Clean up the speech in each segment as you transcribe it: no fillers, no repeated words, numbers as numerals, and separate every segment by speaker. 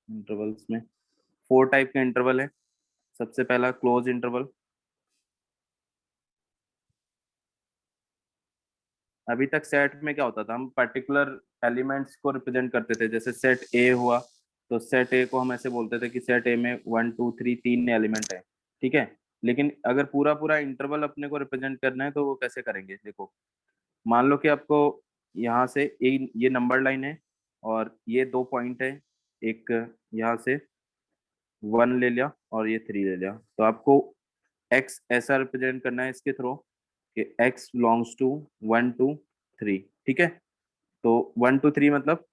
Speaker 1: Intervals में 4 type के interval है। सबसे पहला क्लोज इंटरवल। अभी तक सेट में क्या होता था, हम पर्टिकुलर एलिमेंट्स को रिप्रेजेंट करते थे। जैसे सेट ए हुआ तो सेट ए को हम ऐसे बोलते थे कि सेट ए में 1 2 3 3 एलिमेंट है, ठीक है। लेकिन अगर पूरा पूरा इंटरवल अपने को रिप्रेजेंट करना है तो वो कैसे करेंगे, देखो। मान लो कि आपको यहाँ से ये नंबर लाइन है और ये 2 पॉइंट है। एक यहाँ से 1 ले लिया और ये 3 ले लिया, तो आपको एक्स ऐसा रिप्रेजेंट करना है इसके थ्रू कि एक्स बिलोंग्स टू 1 2 3, ठीक है। तो 1 2 3 मतलब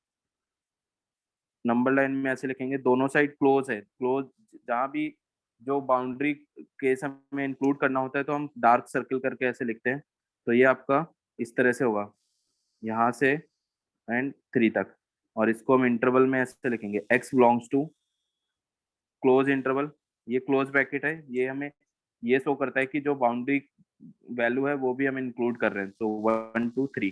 Speaker 1: नंबर लाइन में ऐसे लिखेंगे, दोनों साइड क्लोज है। क्लोज जहाँ भी जो बाउंड्री केस हमें इंक्लूड करना होता है तो हम डार्क सर्कल करके ऐसे लिखते हैं। तो ये आपका इस तरह से होगा, यहाँ से एंड 3 तक। और इसको हम इंटरवल में ऐसे लिखेंगे, x belongs to close interval. ये क्लोज ब्रैकेट है, ये हमें ये शो करता है कि जो बाउंड्री वैल्यू है वो भी हम इंक्लूड कर रहे हैं। तो 1 2 3,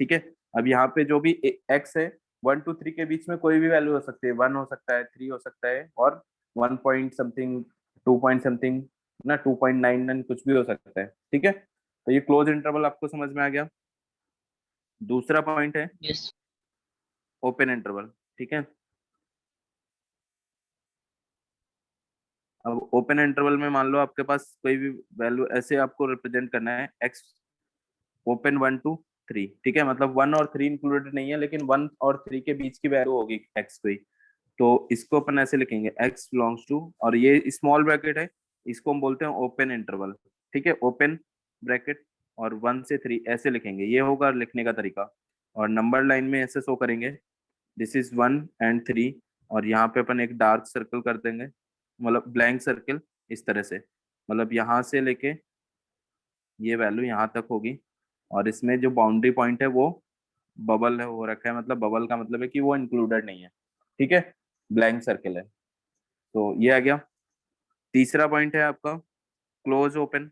Speaker 1: ठीक है। अब यहाँ पे जो भी एक्स है, 1 2 3 के बीच में कोई भी वैल्यू हो सकती है। 1 हो सकता है, 3 हो सकता है, और 1 पॉइंट समथिंग, 2 पॉइंट समथिंग ना, 2.99 कुछ भी हो सकता है, ठीक है। तो ये क्लोज इंटरवल आपको समझ में आ गया। दूसरा पॉइंट है
Speaker 2: यस।
Speaker 1: ओपन इंटरवल, ठीक है। अब ओपन इंटरवल में मान लो आपके पास कोई भी वैल्यू ऐसे आपको रिप्रेजेंट करना है, एक्स ओपन 1 2 3, ठीक है। मतलब 1 और 3 इंक्लूडेड नहीं है, लेकिन 1 और 3 के बीच की वैल्यू होगी एक्स कोई। तो इसको अपन ऐसे लिखेंगे, एक्स बिलोंग्स टू, और ये स्मॉल ब्रैकेट है, इसको हम बोलते हैं ओपन इंटरवल, ठीक है। ओपन ब्रैकेट और 1 से 3 ऐसे लिखेंगे, ये होगा लिखने का तरीका। और नंबर लाइन में ऐसे शो करेंगे, दिस इज 1 एंड 3। और यहाँ पे अपन एक डार्क सर्कल कर देंगे, मतलब ब्लैंक सर्कल, इस तरह से। मतलब यहाँ से लेके ये वैल्यू यहाँ तक होगी। और इसमें जो बाउंड्री पॉइंट है वो बबल है, हो रखा है। मतलब बबल का मतलब है कि वो इंक्लूडेड नहीं है, ठीक है, ब्लैंक सर्कल है। तो ये आ गया। तीसरा पॉइंट है आपका क्लोज ओपन,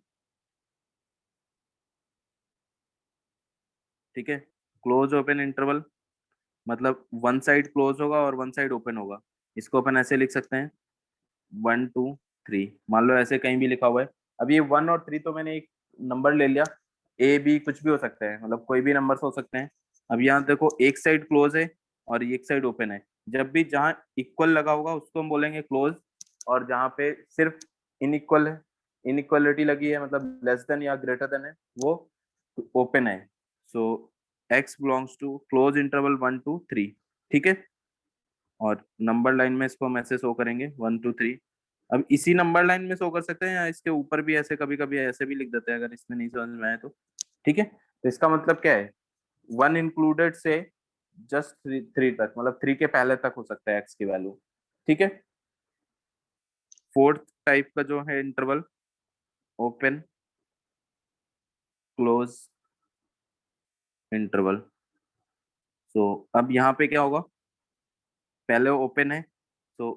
Speaker 1: ठीक है। क्लोज ओपन इंटरवल मतलब वन साइड क्लोज होगा और वन साइड ओपन होगा। इसको अपन ऐसे लिख सकते हैं, 1 2 3। मान लो ऐसे कहीं भी लिखा हुआ है। अब ये 1 और 3 तो मैंने एक नंबर ले लिया, ए बी कुछ भी हो सकता है, मतलब कोई भी नंबर हो सकते हैं। अब यहाँ देखो, एक साइड क्लोज है और एक साइड ओपन है। जब भी जहाँ इक्वल लगा होगा उसको हम बोलेंगे क्लोज, और जहाँ पे सिर्फ इनइक्वल है, इनइक्वलिटी लगी है, मतलब लेस देन या ग्रेटर देन है, वो ओपन है। So x belongs to close interval 1 2 3, ठीक है। और नंबर लाइन में इसको हम ऐसे शो करेंगे, 1 2 3। अब इसी नंबर लाइन में शो कर सकते हैं या इसके ऊपर भी ऐसे, कभी कभी ऐसे भी लिख देते हैं अगर इसमें नहीं समझ में आए तो, ठीक है। तो इसका मतलब क्या है, 1 इंक्लूडेड से जस्ट 3 तक, मतलब 3 के पहले तक हो सकता है एक्स की वैल्यू, ठीक है। फोर्थ टाइप का जो है इंटरवल, ओपन क्लोज इंटरवल। तो अब यहाँ पे क्या होगा, पहले ओपन है तो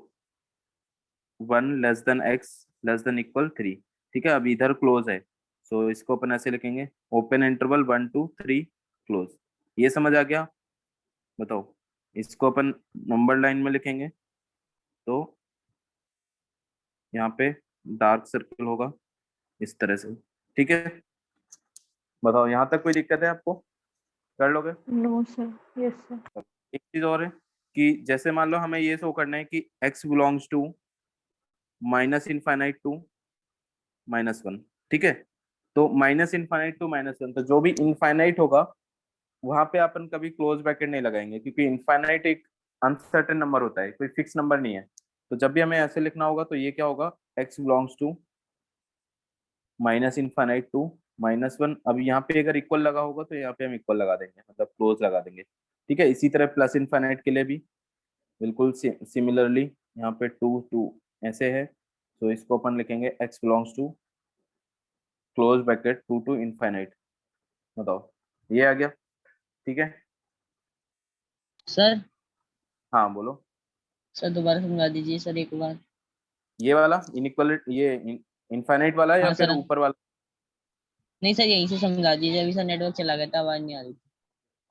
Speaker 1: 1 < x < 3, ठीक है। अब इधर क्लोज है, सो इसको अपन ऐसे लिखेंगे, ओपन इंटरवल 1 2 3 क्लोज। ये समझ आ गया, बताओ। इसको अपन नंबर लाइन में लिखेंगे तो यहाँ पे डार्क सर्कल होगा इस तरह से, ठीक है। बताओ, यहाँ तक कोई दिक्कत है आपको, कर लोगे।
Speaker 3: No sir, yes sir.
Speaker 1: एक चीज और है कि जैसे मान लो हमें ये शो करना है कि x बिलोंग्स टू -∞ टू -1, ठीक है। तो -∞ टू -1, तो जो भी इनफाइनाइट होगा वहां पे अपन कभी क्लोज ब्रैकेट नहीं लगाएंगे, क्योंकि इनफाइनाइट एक अनसर्टेन नंबर होता है, कोई फिक्स नंबर नहीं है। तो जब भी हमें ऐसे लिखना होगा तो ये क्या होगा, x बिलोंग्स टू -∞ टू -1। अब यहाँ पे अगर इक्वल लगा होगा तो यहाँ पे हम इक्वल लगा देंगे, मतलब क्लोज लगा देंगे, ठीक है। इसी तरह प्लस इनफाइनाइट के लिए भी बिल्कुल सिमिलरली यहाँ पे 2 2 ऐसे है। तो इसको अपन लिखेंगे, x belongs to close bracket 2 to ∞। बताओ, ये आ गया, ठीक है।
Speaker 2: सर।
Speaker 1: हाँ बोलो।
Speaker 2: सर दोबारा समझा दीजिए सर एक बार।
Speaker 1: ये वाला इनइक्वलिटी, ये इनफाइनाइट वाला या
Speaker 2: हाँ
Speaker 1: फिर
Speaker 2: सर।
Speaker 1: ऊपर वाला।
Speaker 2: नहीं सर, यहीं से समझा दीजिए, अभी सर नेटवर्क चला गया था, आवाज नहीं आ रही थी।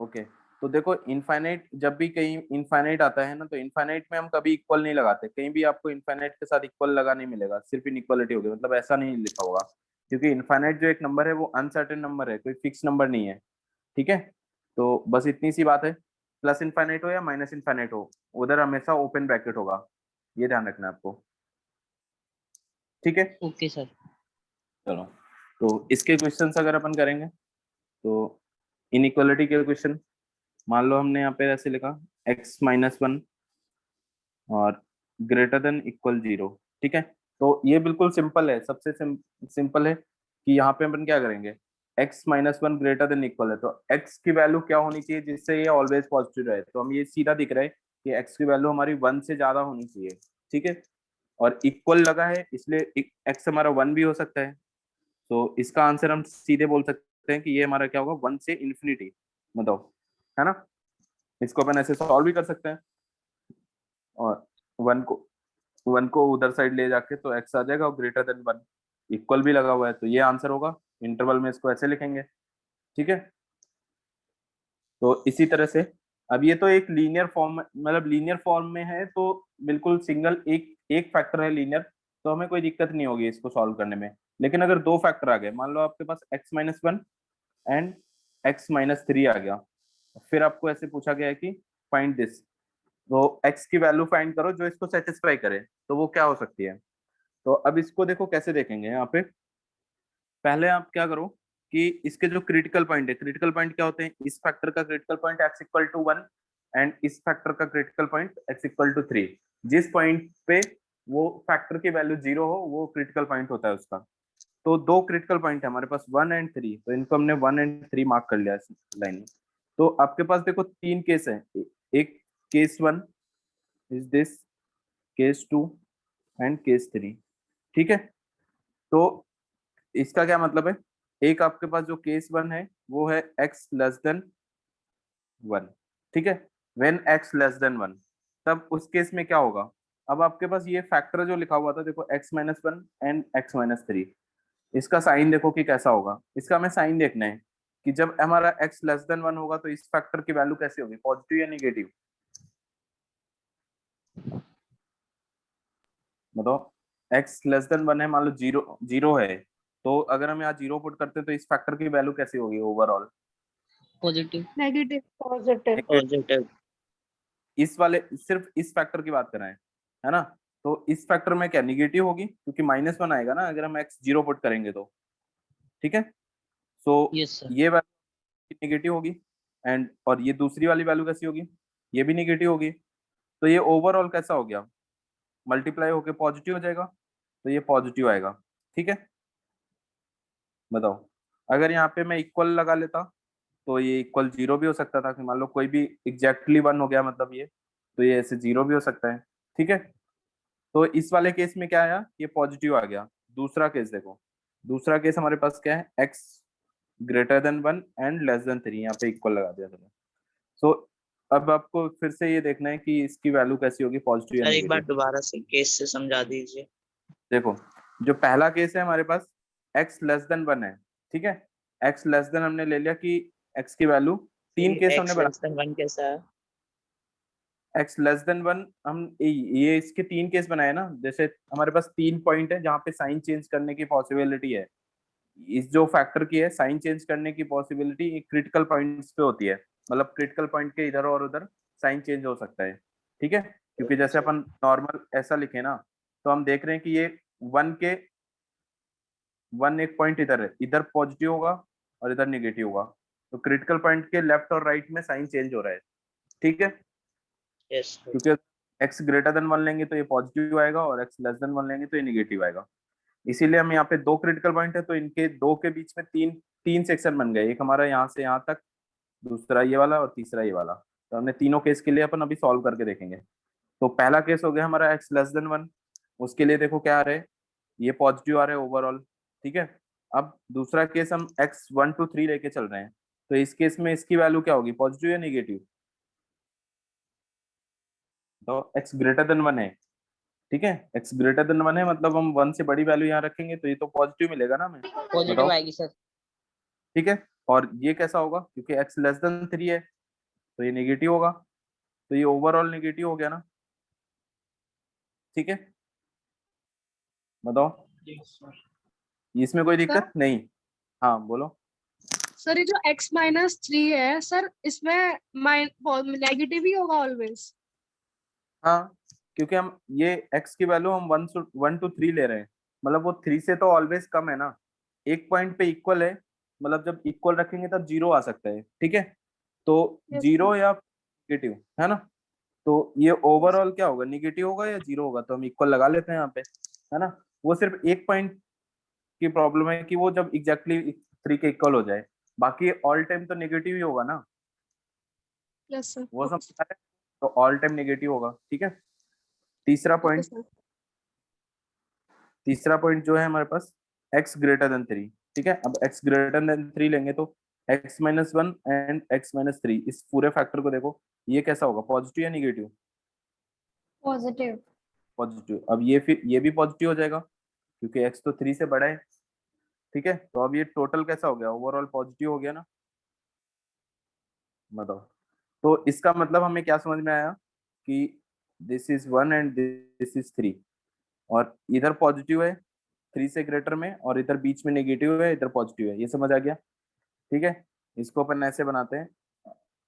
Speaker 1: ओके। तो देखो इनफाइनाइट जब भी कहीं इनफाइनाइट आता है ना, तो इनफाइनाइट में हम कभी इक्वल नहीं लगाते, कहीं भी आपको इनफाइनाइट के साथ इक्वल लगा नहीं मिलेगा, सिर्फ इनइक्वालिटी होगी, मतलब ऐसा नहीं लिखा होगा, क्योंकि इनफाइनाइट जो एक नंबर है वो अनसर्टेन नंबर है, कोई फिक्स नंबर नहीं है। ठीक है, तो बस इतनी सी बात है। प्लस इनफाइनाइट हो या माइनस इनफाइनाइट हो, उधर हमेशा ओपन ब्रैकेट होगा, ये ध्यान रखना है आपको। ठीक है,
Speaker 2: ओके सर।
Speaker 1: चलो, तो इसके क्वेश्चंस अगर अपन करेंगे तो इनइक्वालिटी के क्वेश्चन, मान लो हमने यहाँ पे ऐसे लिखा x-1 और ग्रेटर देन इक्वल 0। ठीक है, तो ये बिल्कुल सिंपल है, सबसे सिंपल है कि यहाँ पे अपन क्या करेंगे, x-1 ग्रेटर देन इक्वल है, तो x की वैल्यू क्या होनी चाहिए जिससे ये ऑलवेज पॉजिटिव रहे, तो हम ये सीधा दिख रहा है कि x की वैल्यू हमारी 1 से ज्यादा होनी चाहिए। ठीक है, और इक्वल लगा है इसलिए x हमारा 1 भी हो सकता है, तो इसका आंसर हम सीधे बोल सकते हैं कि ये हमारा क्या होगा, 1 से इन्फिनिटी, मतलब, है ना। इसको अपन ऐसे सॉल्व भी कर सकते हैं, और 1 को उधर साइड ले जाके तो x आ जाएगा, और ग्रेटर देन 1 इक्वल भी लगा हुआ है, तो ये आंसर होगा। इंटरवल में इसको ऐसे लिखेंगे। ठीक है, तो इसी तरह से अब ये तो एक लीनियर फॉर्म, मतलब लीनियर फॉर्म में है, तो बिल्कुल सिंगल एक एक फैक्टर है लीनियर, तो हमें कोई दिक्कत नहीं होगी इसको सॉल्व करने में। लेकिन अगर दो फैक्टर आ गए, मान लो आपके पास x-1 एंड x-3 आ गया, फिर आपको ऐसे पूछा गया है कि फाइंड दिस, तो x की वैल्यू फाइंड करो जो इसको सेटिस्फाई करे, तो वो क्या हो सकती है। तो अब इसको देखो कैसे देखेंगे यहाँ पे। पहले आप क्या करो कि इसके जो क्रिटिकल पॉइंट है, क्रिटिकल पॉइंट क्या होते हैं, इस फैक्टर का क्रिटिकल पॉइंट x=1 एंड इस फैक्टर का क्रिटिकल पॉइंट x=3। जिस पॉइंट पे वो फैक्टर की वैल्यू 0 हो वो क्रिटिकल पॉइंट होता है उसका। तो दो क्रिटिकल पॉइंट है हमारे पास 1 एंड 3, तो इनको हमने 1 एंड 3 मार्क कर लिया इस लाइन में। तो आपके पास देखो तीन केस है, एक case 1 is this, case 2 and case 3। ठीक है, तो इसका क्या मतलब है, एक आपके पास जो केस 1 है वो है x<1। ठीक है, व्हेन x<1, तब उस केस में क्या होगा। अब आपके पास ये फैक्टर जो लिखा हुआ था देखो, x-1 एंड x-3, इसका साइन देखो कि कैसा होगा। इसका हमें साइन देखना है कि जब हमारा x<1 होगा तो इस फैक्टर की वैल्यू कैसी होगी, पॉजिटिव या निगेटिव, बताओ। x<1 है, मान लो 0 0 है, तो अगर हम यहाँ 0 पुट करते हैं तो इस फैक्टर की वैल्यू कैसी होगी overall,
Speaker 2: positive.
Speaker 3: Negative positive.
Speaker 2: Positive.
Speaker 1: इस वाले सिर्फ इस फैक्टर की बात कर रहे हैं, है ना। तो इस फैक्टर में क्या निगेटिव होगी, क्योंकि -1 आएगा ना अगर हम x 0 पुट करेंगे तो। ठीक है, सो
Speaker 2: यस सर।
Speaker 1: ये वैल्यू निगेटिव होगी, एंड और ये दूसरी वाली वैल्यू कैसी होगी, ये भी निगेटिव होगी। तो ये ओवरऑल कैसा हो गया, मल्टीप्लाई होके पॉजिटिव हो जाएगा, तो ये पॉजिटिव आएगा। ठीक है, बताओ। अगर यहाँ पे मैं इक्वल लगा लेता तो ये इक्वल 0 भी हो सकता था, कि मान लो कोई भी एग्जैक्टली 1 हो गया मतलब ये, तो ये ऐसे 0 भी हो सकता है। ठीक है, तो इस वाले केस में क्या आया, ये पॉजिटिव आ गया। दूसरा केस देखो, दूसरा केस हमारे पास क्या है, x>1 एंड <3, यहाँ पे इक्वल लगा दिया था। सो अब आपको फिर से ये देखना है कि इसकी वैल्यू कैसी होगी, पॉजिटिव या
Speaker 2: सर एक बार
Speaker 1: नेगेटिव।
Speaker 2: दोबारा से केस से समझा दीजिए।
Speaker 1: देखो, जो पहला केस है हमारे पास x<1 है। ठीक है, x हमने ले लिया कि x की वैल्यू, तीन केस हमने बना,
Speaker 2: x<1 कैसा है?
Speaker 1: x<1 हम ये इसके तीन केस बनाए ना, जैसे हमारे पास 3 पॉइंट है जहाँ पे साइन चेंज करने की पॉसिबिलिटी है। इस जो फैक्टर की है साइन चेंज करने की पॉसिबिलिटी क्रिटिकल पॉइंट्स पे होती है, मतलब क्रिटिकल पॉइंट के इधर और उधर साइन चेंज हो सकता है। ठीक है, क्योंकि जैसे अपन नॉर्मल ऐसा लिखे ना, तो हम देख रहे हैं कि ये 1 एक पॉइंट इधर है, इधर पॉजिटिव होगा और इधर निगेटिव होगा, तो क्रिटिकल पॉइंट के लेफ्ट और राइट में साइन चेंज हो रहा है। ठीक है,
Speaker 2: यस।
Speaker 1: क्योंकि x>1 लेंगे तो ये पॉजिटिव आएगा, और x<1 लेंगे तो ये निगेटिव आएगा। इसीलिए हम यहाँ पे दो क्रिटिकल पॉइंट है, तो इनके दो के बीच में तीन तीन सेक्शन बन गए, एक हमारा यहाँ से यहाँ तक, दूसरा ये वाला, और तीसरा ये वाला। तो हमने तीनों केस के लिए अपन अभी सॉल्व करके देखेंगे। तो पहला केस हो गया हमारा x 1, उसके लिए देखो क्या आ रहा है, ये पॉजिटिव आ रहा है ओवरऑल। ठीक है, अब दूसरा केस हम x1 to 3 लेके चल रहे हैं, तो इस केस में इसकी वैल्यू क्या होगी, पॉजिटिव या निगेटिव, तो x 1 है। ठीक है, x>1 है, मतलब हम 1 से बड़ी वैल्यू यहाँ रखेंगे तो ये तो पॉजिटिव मिलेगा ना हमें,
Speaker 2: पॉजिटिव
Speaker 1: बताओ।
Speaker 2: आएगी सर।
Speaker 1: ठीक है, और ये कैसा होगा, क्योंकि x<3 है, तो ये नेगेटिव होगा, तो ये ओवरऑल नेगेटिव हो गया ना, ठीक है, बताओ इसमें कोई दिक्कत नहीं। हाँ बोलो।
Speaker 4: सर ये जो x-3 है सर, इसमें नेगेटिव ही होगा ऑलवेज।
Speaker 1: हाँ, क्योंकि हम ये x की वैल्यू हम 1 to 3 ले रहे हैं, मतलब वो 3 से तो ऑलवेज कम है ना, एक पॉइंट पे इक्वल है, मतलब जब इक्वल रखेंगे तब जीरो आ सकता है, ठीक है, तो
Speaker 4: Yes,
Speaker 1: जीरो
Speaker 4: sir.
Speaker 1: या नेगेटिव है ना, तो ये ओवरऑल क्या होगा, नेगेटिव होगा या जीरो होगा, तो हम इक्वल लगा लेते हैं यहाँ पे, है ना। वो सिर्फ एक पॉइंट की प्रॉब्लम है कि वो जब एग्जैक्टली 3 के इक्वल हो जाए, बाकी ऑल टाइम तो नेगेटिव ही होगा ना,
Speaker 4: Yes, sir.
Speaker 1: वो
Speaker 4: Okay,
Speaker 1: समझ आ रहा है, तो ऑल टाइम नेगेटिव होगा, ठीक है। तीसरा
Speaker 4: okay,
Speaker 1: पॉइंट,
Speaker 4: sir.
Speaker 1: तीसरा पॉइंट जो है हमारे पास x greater than 3, ठीक है। अब x greater than 3 लेंगे तो x-1 एंड x-3, इस पूरे फैक्टर को देखो, ये कैसा होगा, पॉजिटिव या निगेटिव,
Speaker 3: पॉजिटिव।
Speaker 1: पॉजिटिव। अब ये फिर ये भी पॉजिटिव हो जाएगा क्योंकि x तो 3 से बड़ा है, ठीक है, तो अब ये टोटल कैसा हो गया, ओवरऑल पॉजिटिव हो गया ना, बताओ। तो इसका मतलब हमें क्या समझ में आया कि this is 1 and this is 3, और इधर पॉजिटिव है 3 से ग्रेटर में, और इधर बीच में नेगेटिव है, इधर पॉजिटिव है, ये समझ आ गया, ठीक है। इसको अपन ऐसे बनाते हैं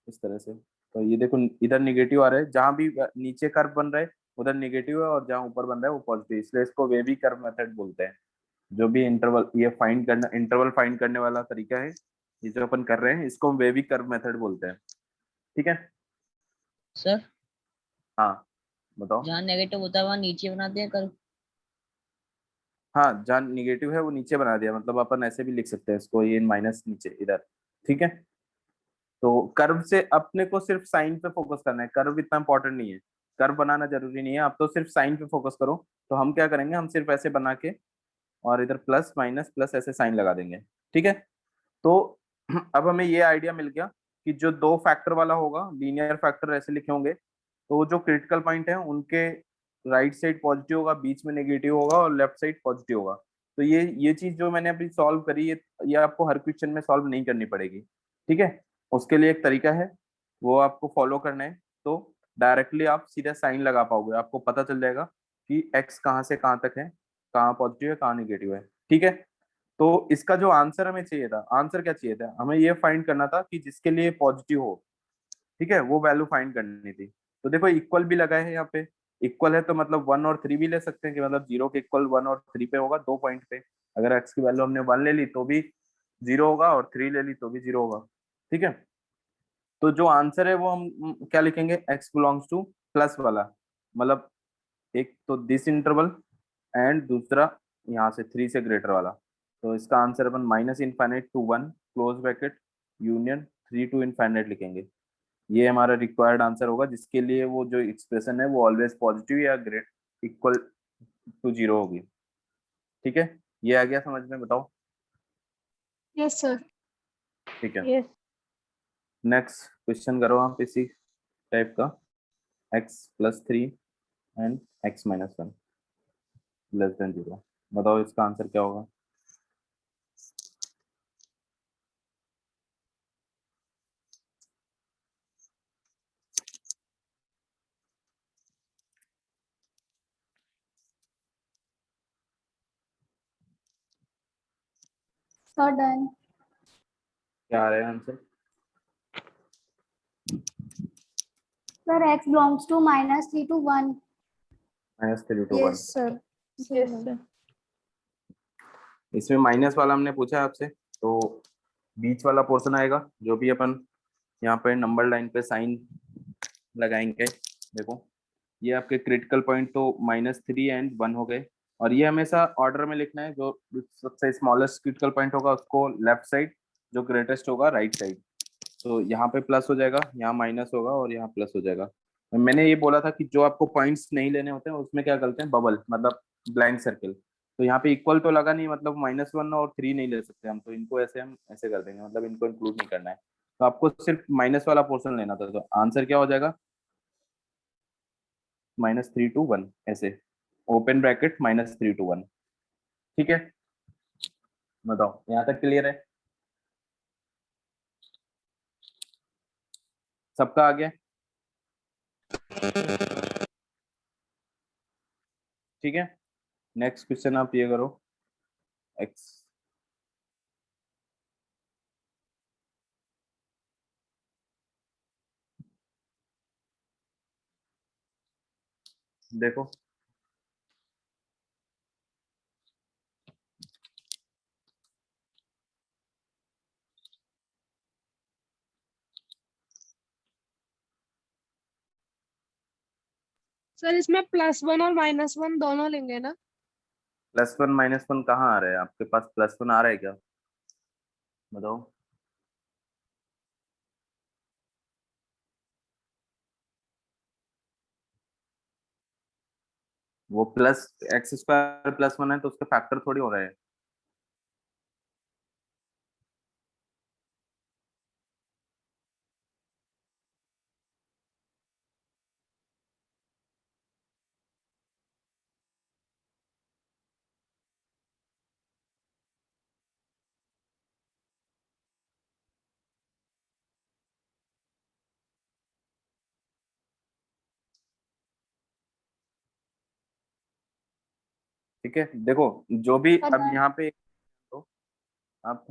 Speaker 1: इस तरह से, तो ये देखो इधर नेगेटिव आ रहा है, जहां भी नीचे कर्व बन रहा है उधर नेगेटिव है, और जहां ऊपर बन रहा है वो पॉजिटिव, इसलिए इसको वेवी कर्व मेथड बोलते हैं। जो भी इंटरवल ये फाइंड करना, इंटरवल फाइंड करने वाला तरीका है, ये जो अपन कर रहे हैं इसको हम वेवी कर्व मेथड बोलते हैं, ठीक है।
Speaker 2: सर
Speaker 1: हाँ बताओ।
Speaker 2: जहाँ नेगेटिव होता है वहाँ नीचे बनाते हैं कर।
Speaker 1: हाँ, जहाँ निगेटिव है वो नीचे बना दिया, मतलब अपन ऐसे भी लिख सकते हैं इसको, ये माइनस नीचे इधर, ठीक है। तो कर्व से अपने को सिर्फ साइन पे फोकस करना है, कर्व इतना इंपॉर्टेंट नहीं है, कर्व बनाना जरूरी नहीं है, आप तो सिर्फ साइन पे फोकस करो। तो हम क्या करेंगे, हम सिर्फ ऐसे बना के और इधर प्लस माइनस प्लस ऐसे साइन लगा देंगे, ठीक है। तो अब हमें ये आइडिया मिल गया कि जो दो फैक्टर वाला होगा, लीनियर फैक्टर ऐसे लिखे होंगे, तो वो जो क्रिटिकल पॉइंट है उनके राइट साइड पॉजिटिव होगा, बीच में नेगेटिव होगा और लेफ्ट साइड पॉजिटिव होगा। तो ये चीज जो मैंने अभी सॉल्व करी, ये आपको हर क्वेश्चन में सॉल्व नहीं करनी पड़ेगी, ठीक है। उसके लिए एक तरीका है, वो आपको फॉलो करना है, तो डायरेक्टली आप सीधा साइन लगा पाओगे, आपको पता चल जाएगा कि एक्स कहाँ से कहाँ तक है, कहाँ पॉजिटिव है कहाँ नेगेटिव है, ठीक है। तो इसका जो आंसर हमें चाहिए था, आंसर क्या चाहिए था, हमें ये फाइंड करना था कि जिसके लिए पॉजिटिव हो, ठीक है, वो वैल्यू फाइंड करनी थी। तो देखो इक्वल भी लगा है यहाँ पे, इक्वल है तो मतलब 1 और 3 भी ले सकते हैं, कि मतलब 0 के इक्वल 1 और 3 पे होगा, 2 पॉइंट पे। अगर एक्स की वैल्यू हमने 1 ले ली तो भी 0 होगा, और 3 ले ली तो भी 0 होगा, ठीक है। तो जो आंसर है वो हम क्या लिखेंगे, एक्स बिलोंग्स टू प्लस वाला, मतलब एक तो दिस इंटरवल एंड दूसरा यहाँ से 3 से ग्रेटर वाला। तो इसका answer upon -∞ to 1 close bracket union 3 to ∞ लिखेंगे। ये हमारा रिक्वायर्ड आंसर होगा, जिसके लिए वो जो एक्सप्रेशन है वो ऑलवेज पॉजिटिव या ग्रेट इक्वल टू 0 होगी, ठीक है। ये आ गया समझ में, बताओ।
Speaker 4: Yes, sir.
Speaker 1: ठीक है,
Speaker 3: यस।
Speaker 1: नेक्स्ट क्वेश्चन करो आप इसी टाइप का, x+3 एंड x-1 < 0, बताओ इसका आंसर क्या होगा।
Speaker 3: Sir done.
Speaker 1: क्या आ रहा है answer,
Speaker 3: sir x belongs to -3 to 1।
Speaker 1: -3 to 1।
Speaker 4: Yes, sir.
Speaker 3: Yes sir.
Speaker 1: इसमें माइनस वाला हमने पूछा है आपसे, तो बीच वाला पोर्शन आएगा, जो भी अपन यहाँ पे नंबर लाइन पे साइन लगाएंगे, देखो ये आपके क्रिटिकल पॉइंट तो -3 एंड 1 हो गए, और ये हमेशा ऑर्डर में लिखना है, जो सबसे स्मॉलेस्ट क्रिटिकल पॉइंट होगा उसको लेफ्ट साइड, जो ग्रेटेस्ट होगा राइट साइड। तो यहाँ पे प्लस हो जाएगा, यहाँ माइनस होगा और यहाँ प्लस हो जाएगा। मैंने ये बोला था कि जो आपको पॉइंट्स नहीं लेने होते हैं उसमें क्या करते हैं, बबल मतलब ब्लैंक सर्कल। तो यहाँ पे इक्वल तो लगा नहीं, मतलब -1 और 3 नहीं ले सकते हम, तो इनको ऐसे हम ऐसे कर देंगे, मतलब इनको इंक्लूड नहीं करना है। तो आपको सिर्फ माइनस वाला पोर्शन लेना था, तो आंसर क्या हो जाएगा, -3 to 1 ऐसे, ओपन ब्रैकेट -3 to 1, ठीक है। बताओ यहाँ तक क्लियर है। सबका आ गया? ठीक है, नेक्स्ट क्वेश्चन आप ये करो। एक्स देखो,
Speaker 4: सर इसमें +1 और -1 दोनों लेंगे ना?
Speaker 1: +1 -1 कहाँ आ रहा है आपके पास? +1 आ रहा है क्या, बताओ? वो प्लस x² +1 है तो उसके फैक्टर थोड़ी हो रहे हैं। ठीक है, देखो जो भी अब यहाँ पे, तो आप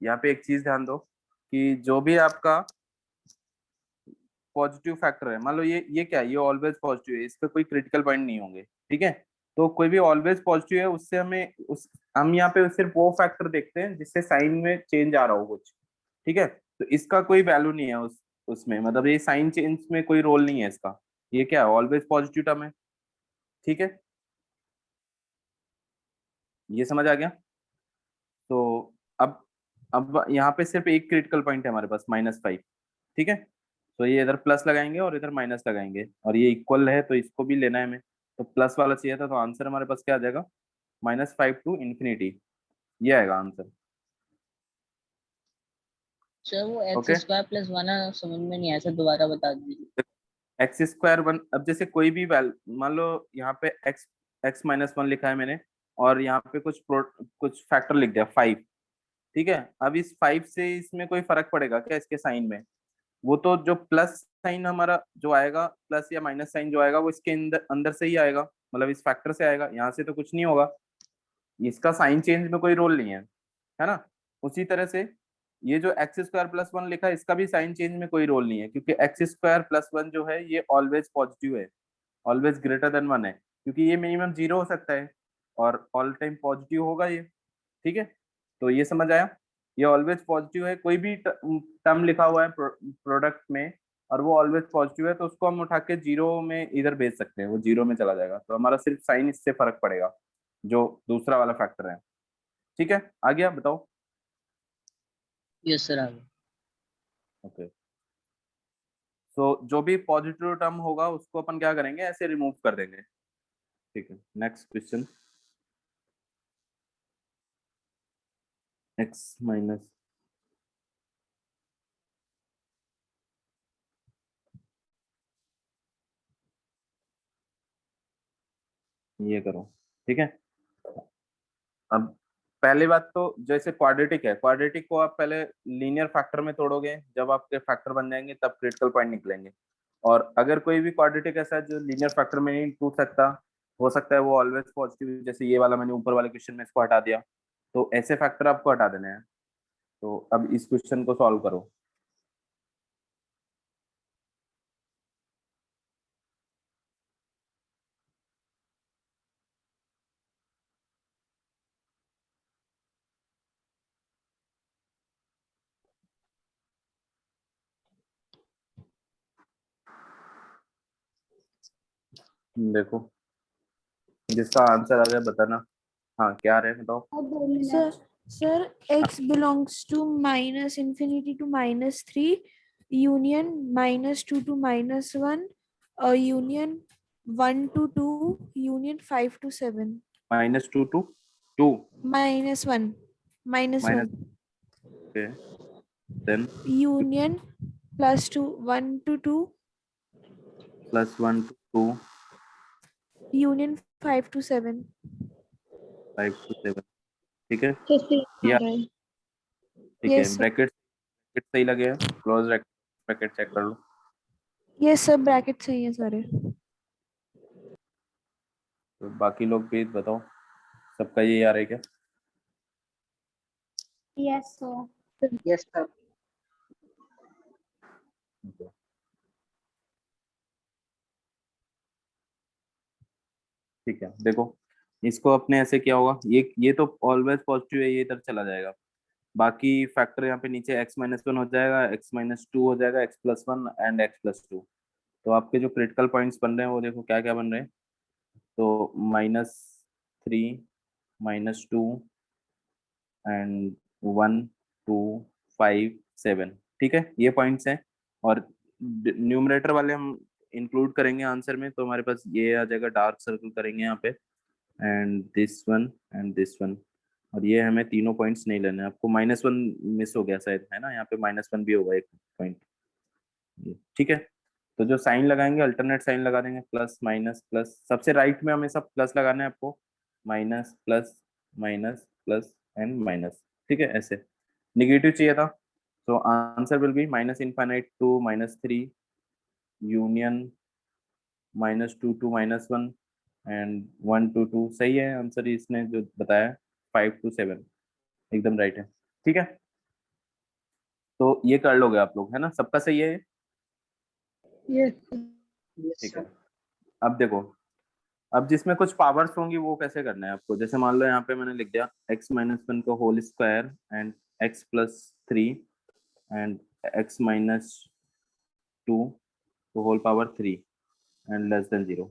Speaker 1: यहाँ पे एक चीज ध्यान दो कि जो भी आपका पॉजिटिव फैक्टर है, मान लो ये क्या है, ये ऑलवेज पॉजिटिव है, इसका कोई क्रिटिकल पॉइंट नहीं होंगे। ठीक है, तो कोई भी ऑलवेज पॉजिटिव है उससे हमें उस हम यहाँ पे सिर्फ वो फैक्टर देखते हैं जिससे साइन में चेंज आ रहा हो कुछ। ठीक है, तो इसका कोई वैल्यू नहीं है उसमें, मतलब ये साइन चेंज में कोई रोल नहीं है इसका। ये क्या है, ऑलवेज पॉजिटिव टर्म है। ठीक है, ये समझ आ गया? तो अब यहाँ पे सिर्फ एक क्रिटिकल पॉइंट है हमारे पास, -5। ठीक है, तो ये इधर प्लस लगाएंगे और इधर माइनस लगाएंगे, और ये इक्वल है तो इसको भी लेना है हमें, तो प्लस वाला चाहिए था, तो आंसर हमारे पास क्या आ जाएगा, -5 to ∞। ये आएगा आंसर।
Speaker 2: सर वो
Speaker 1: ओके,
Speaker 2: x² + 1 समझ में नहीं आया सर, दोबारा बता दीजिए।
Speaker 1: x²1, अब जैसे कोई भी वैल्यू मान लो यहाँ पे x-1 लिखा है मैंने, और यहाँ पे कुछ फैक्टर लिख दिया 5। ठीक है, अब इस 5 से इसमें कोई फर्क पड़ेगा क्या इसके साइन में? वो तो जो प्लस साइन हमारा जो आएगा, प्लस या माइनस साइन जो आएगा, वो इसके अंदर अंदर से ही आएगा, मतलब इस फैक्टर से आएगा, यहाँ से तो कुछ नहीं होगा। इसका साइन चेंज में कोई रोल नहीं है ना? उसी तरह से ये जो x² + 1 लिखा है, इसका भी साइन चेंज में कोई रोल नहीं है, क्योंकि x² + 1 जो है ये ऑलवेज पॉजिटिव है, ऑलवेज ग्रेटर देन 1 है, क्योंकि ये मिनिमम 0 हो सकता है और ऑल टाइम पॉजिटिव होगा ये। ठीक है, तो ये समझ आया? ये ऑलवेज पॉजिटिव है, कोई भी टर्म लिखा हुआ है प्रोडक्ट में और वो ऑलवेज पॉजिटिव है, तो उसको हम उठा के 0 में इधर भेज सकते हैं, वो 0 में चला जाएगा, तो हमारा सिर्फ साइन इससे फर्क पड़ेगा, जो दूसरा वाला फैक्टर है। ठीक है, आ गया, बताओ?
Speaker 2: यस सर, आ गया।
Speaker 1: ओके, तो जो भी पॉजिटिव टर्म होगा उसको अपन क्या करेंगे, ऐसे रिमूव कर देंगे। ठीक है, नेक्स्ट क्वेश्चन। x माइनस, ये करो। ठीक है, अब पहली बात तो जैसे क्वाड्रेटिक है, क्वाड्रेटिक को आप पहले लीनियर फैक्टर में तोड़ोगे, जब आपके फैक्टर बन जाएंगे तब क्रिटिकल पॉइंट निकलेंगे। और अगर कोई भी क्वाड्रेटिक ऐसा है जो लीनियर फैक्टर में नहीं टूट सकता, हो सकता है वो ऑलवेज पॉजिटिव, जैसे ये वाला मैंने ऊपर वाले क्वेश्चन में इसको हटा दिया, तो ऐसे फैक्टर आपको हटा देने हैं। तो अब इस क्वेश्चन को सॉल्व करो। देखो, जिसका आंसर आ जाए बताना। हाँ, क्या रहे बताओ?
Speaker 5: Sir, sir, x belongs to -∞ to -3, union -2 to -1, union 1 to 2, union 5 to 7.
Speaker 1: -2 to 2
Speaker 5: -1,
Speaker 1: minus,
Speaker 5: -1,
Speaker 1: okay, then
Speaker 5: union +2, 1 to 2,
Speaker 1: +1 to 2,
Speaker 5: union 5 to 7.
Speaker 1: 5 to 7। ठीक है,
Speaker 4: तो फिर
Speaker 1: या
Speaker 4: आ रहा है।
Speaker 1: ठीक है,
Speaker 5: Yes, sir.
Speaker 1: ब्रैकेट ब्रैकेट सही लगे हैं, क्लोज ब्रैकेट चेक कर लो।
Speaker 5: यस सर, ब्रैकेट सही है सारे।
Speaker 1: तो बाकी लोग भी बताओ, सबका ये आ रहा है क्या?
Speaker 3: Yes, sir.
Speaker 2: Yes sir.
Speaker 1: ठीक है, देखो इसको अपने ऐसे क्या होगा, ये तो ऑलवेज पॉजिटिव है, ये इधर चला जाएगा। बाकी फैक्टर यहाँ पे नीचे x-1 हो जाएगा, x-2 हो जाएगा, x+1 एंड x+2। तो आपके जो क्रिटिकल पॉइंट्स बन रहे हैं वो देखो क्या क्या बन रहे हैं। तो -3, -2 एंड 1, 2, 5, 7। ठीक है, ये पॉइंट्स हैं। और न्यूमरेटर वाले हम इंक्लूड करेंगे आंसर में, तो हमारे पास ये आ जाएगा, डार्क सर्कल करेंगे यहाँ पे, and this one and this one. और ये हमें तीनों पॉइंट्स नहीं लेने हैं। आपको -1 मिस हो गया शायद, है ना, यहाँ पे -1 भी होगा एक पॉइंट। ठीक है, तो जो साइन लगाएंगे अल्टरनेट साइन लगा देंगे, प्लस माइनस प्लस, सबसे राइट में हमेशा प्लस लगाना है आपको, minus plus minus plus and minus. ठीक है, ऐसे निगेटिव चाहिए था, तो answer will be -∞ to -3 union -2 to -1 and 1 to 2। सही है आंसर, इसने जो बताया 5 to 7 एकदम राइट है। ठीक है, तो ये कर लोगे आप लोग, है ना, सबका सही है ये?
Speaker 4: यस
Speaker 2: यस
Speaker 1: ठीक है,
Speaker 2: सर।
Speaker 1: अब देखो, अब जिसमें कुछ पावर्स होंगी वो कैसे करना है आपको। जैसे मान लो यहाँ पे मैंने लिख दिया x-1 को whole square and x+3 and x-2 को whole power 3 and less than 0।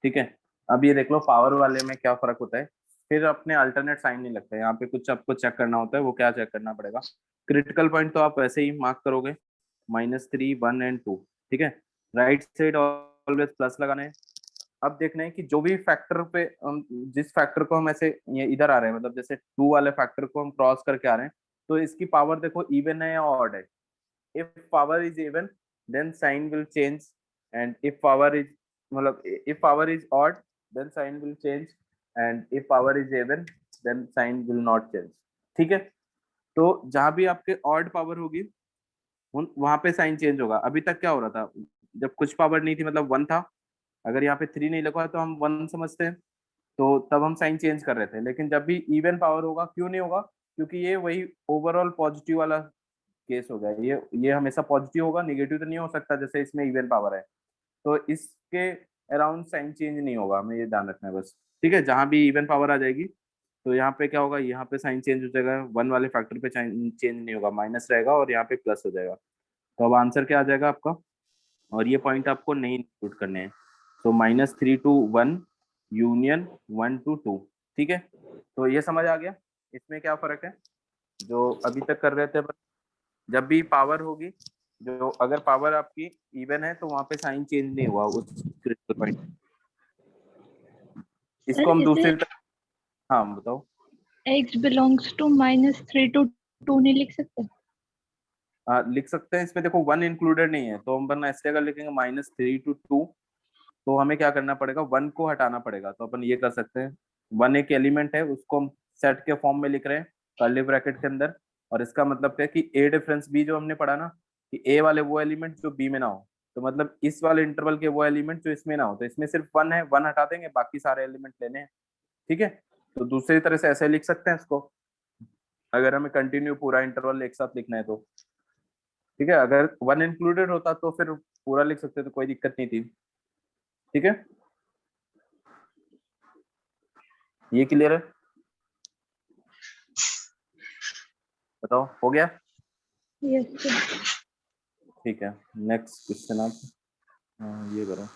Speaker 1: ठीक है, अब ये देख लो पावर वाले में क्या फर्क होता है। फिर अपने अल्टरनेट साइन नहीं लगता है यहाँ पे, कुछ आपको चेक करना होता है, वो क्या चेक करना पड़ेगा। क्रिटिकल पॉइंट तो आप वैसे ही मार्क करोगे, -3, 1 एंड 2। ठीक है, राइट साइड ऑलवेज प्लस लगाना है। अब देखना है कि जो भी फैक्टर पे जिस फैक्टर को हम ऐसे ये इधर आ रहे हैं, मतलब जैसे 2 वाले फैक्टर को हम क्रॉस करके आ रहे हैं, तो इसकी पावर देखो इवन है या ऑड है। if power is even then sign will change, and if power is मतलब if power is odd then sign will change, and if power is even then sign will not change। ठीक है, तो जहां भी आपके odd power होगी वहां पे साइन चेंज होगा। अभी तक क्या हो रहा था, जब कुछ पावर नहीं थी, मतलब 1 था, अगर यहाँ पे 3 नहीं लगा तो हम 1 समझते हैं, तो तब हम साइन चेंज कर रहे थे। लेकिन जब भी इवन पावर होगा, क्यों नहीं होगा, क्योंकि ये वही ओवरऑल पॉजिटिव वाला केस हो गया। ये हमेशा पॉजिटिव होगा, निगेटिव तो नहीं हो सकता, जैसे इसमें इवन पावर है। तो इसके अराउंड साइन चेंज नहीं होगा, हमें ये ध्यान रखना है बस। ठीक है, जहां भी इवन पावर आ जाएगी तो यहाँ पे क्या होगा, यहाँ पे साइन चेंज हो जाएगा, 1 वाले फैक्टर पे साइन चेंज नहीं होगा, माइनस रहेगा और यहाँ पे प्लस हो जाएगा। तो अब आंसर क्या आ जाएगा आपका, और ये पॉइंट आपको नहीं इंक्लूड करने हैं। तो -3 to 1 यूनियन 1 to 2। ठीक है, तो ये समझ आ गया इसमें क्या फर्क है जो अभी तक कर रहे थे। जब भी पावर होगी, जो अगर पावर आपकी इवन है तो वहां पे साइन चेंज नहीं हुआ उस क्रिटिकल पॉइंट। इसको हम दूसरी तरफ, हाँ बताओ।
Speaker 6: x belongs to -3 to 2 नहीं लिख सकते?
Speaker 1: हाँ लिख सकते हैं, इसमें देखो 1 इंक्लूडेड नहीं है, तो हम वरना ऐसे अगर लिखेंगे -3 to 2, तो हमें क्या करना पड़ेगा, 1 को हटाना पड़ेगा। तो अपन ये कर सकते हैं, 1 एक एलिमेंट है, उसको हम सेट के फॉर्म में लिख रहे हैं कर्ली ब्रैकेट के अंदर। और इसका मतलब क्या है कि ए डिफरेंस बी, जो हमने पढ़ा ना कि ए वाले वो एलिमेंट जो बी में ना हो, तो मतलब इस वाले इंटरवल के वो एलिमेंट जो इसमें ना हो, तो इसमें सिर्फ 1 है, 1 हटा देंगे, बाकी सारे एलिमेंट लेने हैं। ठीक है, तो दूसरी तरह से ऐसे लिख सकते हैं इसको, अगर हमें कंटिन्यू पूरा इंटरवल एक साथ लिखना है तो। ठीक है, अगर 1 इंक्लूडेड होता तो फिर पूरा लिख सकते, तो कोई दिक्कत नहीं थी। ठीक है, ये क्लियर है, बताओ हो गया?
Speaker 6: Yes sir.
Speaker 1: ठीक है, नेक्स्ट क्वेश्चन आप ये करो।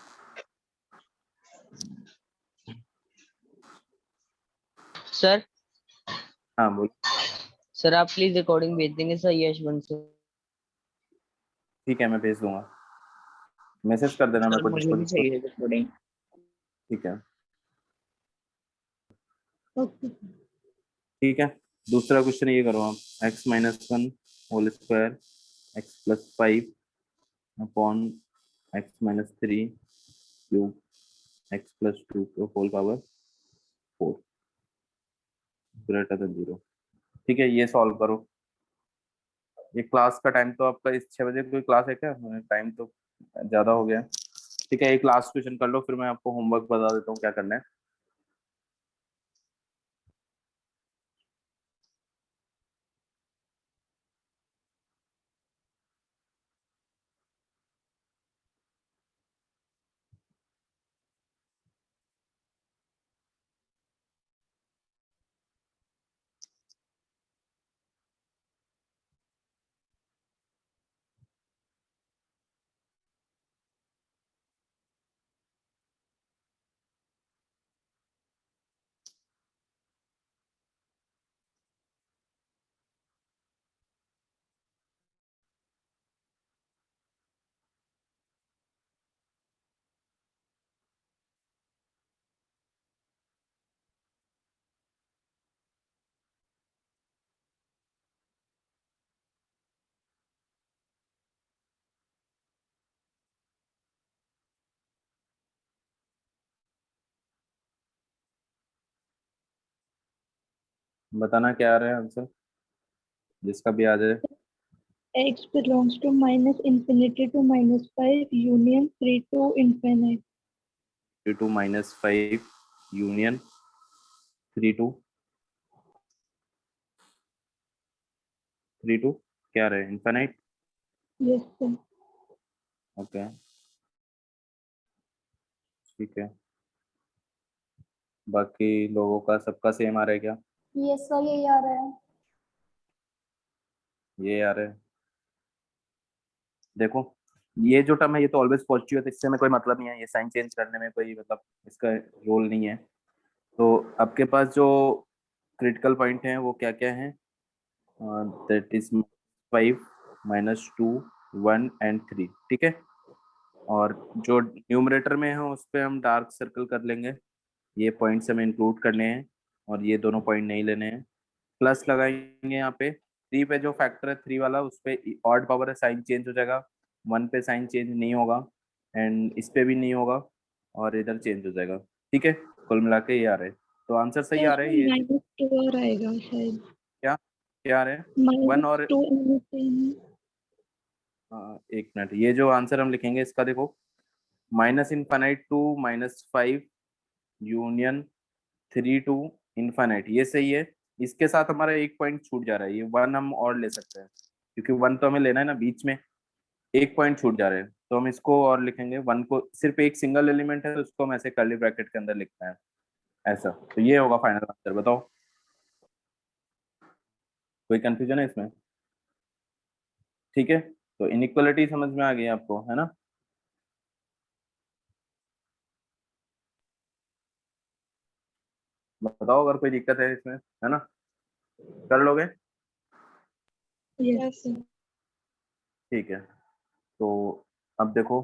Speaker 2: सर
Speaker 1: हाँ बोल।
Speaker 2: सर आप प्लीज रिकॉर्डिंग भेज देंगे सर यशवंत से।
Speaker 1: ठीक है, मैं भेज दूंगा, मैसेज कर देना मेरे
Speaker 2: सर
Speaker 1: को
Speaker 2: मुझे भी
Speaker 1: डिस्कॉर्ड।
Speaker 2: चाहिए रिकॉर्डिंग।
Speaker 1: ठीक है,
Speaker 6: ओके।
Speaker 1: ठीक है, दूसरा क्वेश्चन ये करो आप, x-1 whole square x+5 upon x-3 cube x+2 को होल पावर 4 ग्रेटर देन 0। ठीक है, ये सॉल्व करो। ये क्लास का टाइम तो आपका इस 6 बजे कोई क्लास है क्या? टाइम तो ज्यादा हो गया। ठीक है, एक लास्ट क्वेश्चन कर लो, फिर मैं आपको होमवर्क बता देता हूँ क्या करना है। बताना क्या आ रहा है आंसर, जिसका भी आ जाए।
Speaker 6: X belongs to minus infinity to minus 5 union 3 to infinite.
Speaker 1: 3 to -5 union 3 to 3 to क्या रहे, इनफाइनाइट।
Speaker 6: Yes, sir.
Speaker 1: ओके, ठीक है। बाकी लोगों का सबका सेम आ रहा है क्या?
Speaker 3: यस सर, यही आ रहा है।
Speaker 1: ये आ रहा है। देखो, ये जो टर्म है ये तो ऑलवेज पॉजिटिव है, तो इससे में कोई मतलब नहीं है, ये साइन चेंज करने में कोई मतलब इसका रोल नहीं है। तो आपके पास जो क्रिटिकल पॉइंट है वो क्या क्या है? दैट इज 5 -2 1 एंड 3, ठीक है। और जो न्यूमरेटर में है उस पे हम डार्क सर्कल कर लेंगे, ये पॉइंट्स हमें इंक्लूड करने हैं और ये दोनों पॉइंट नहीं लेने हैं। प्लस लगाएंगे यहाँ पे 3 पे, जो फैक्टर है 3 वाला उस पे ऑड पावर है, साइन चेंज हो जाएगा। 1 पे साइन चेंज नहीं होगा एंड इस पे भी नहीं होगा और इधर चेंज हो जाएगा, ठीक है। कुल मिला के ये आ रहा है, तो आंसर
Speaker 6: तो
Speaker 1: सही आ रहा है
Speaker 6: उसमें
Speaker 1: ये।
Speaker 6: minus 2 और आएगा शायद.
Speaker 1: क्या क्या आ रहा है?
Speaker 6: Minus
Speaker 1: 1 और
Speaker 6: 2 and 10.
Speaker 1: एक मिनट, ये जो आंसर हम लिखेंगे इसका देखो, -infinite to -5 union 3 to infinite, ये सही है। इसके साथ हमारा एक पॉइंट छूट जा रहा है, ये 1 हम और ले सकते हैं, क्योंकि 1 तो हमें लेना है ना, बीच में एक पॉइंट छूट जा रहे हैं, तो हम इसको और लिखेंगे। 1 को सिर्फ एक सिंगल एलिमेंट है तो उसको हम ऐसे कर्ली ब्रैकेट के अंदर लिखते हैं ऐसा, तो ये होगा फाइनल आंसर। बताओ, कोई कंफ्यूजन है इसमें? ठीक है, तो इनइक्वालिटी समझ में आ गई आपको, है ना? बताओ अगर कोई दिक्कत है इसमें, है ना? कर लोगे?
Speaker 6: Yes, sir.
Speaker 1: ठीक है, तो अब देखो